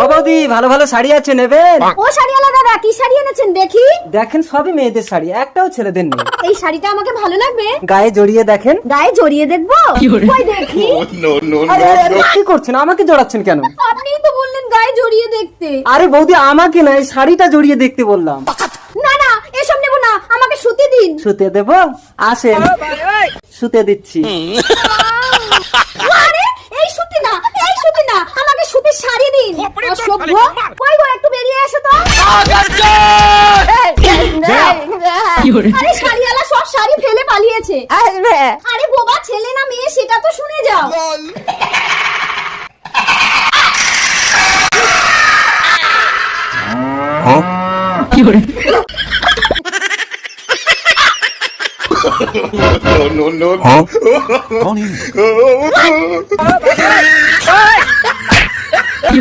ও বৌদি, ভালো ভালো শাড়ি আছে, নেবেন? ও শাড়িওয়ালা দাদা, কি শাড়ি এনেছেন দেখি? দেখেন, সবই মেয়েদের শাড়ি, একটাও ছেলেদের নেই। এই শাড়িটা আমাকে ভালো লাগবে। গায়ে জড়িয়ে দেখেন। গায়ে জড়িয়ে দেখবো? কই দেখি। আরে আরে, আরে, কি করছেন? আমাকে জড়াচ্ছেন কেন? আপনিই তো বললেন গায়ে জড়িয়ে দেখতে। আরে বৌদি, আমাকে না, এই শাড়িটা জড়িয়ে দেখতে বললাম। না না, এসব নেবো না, আমাকে শুতে দিন। শুতে দেব? আসেন, শুতে দিচ্ছি। আরে এই শুতে না, এই শুতে না, আমাকে শুতে শাড়ি দিন। অসভ্য। কই গো, একটু বেরিয়ে এসো তো। আরে শাড়িওয়ালা সব শাড়ি ফেলে পালিয়েছে। আরে বোবা, ছেলে না মেয়ে সেটা তো শুনে যাও। no, no, no. कौन है?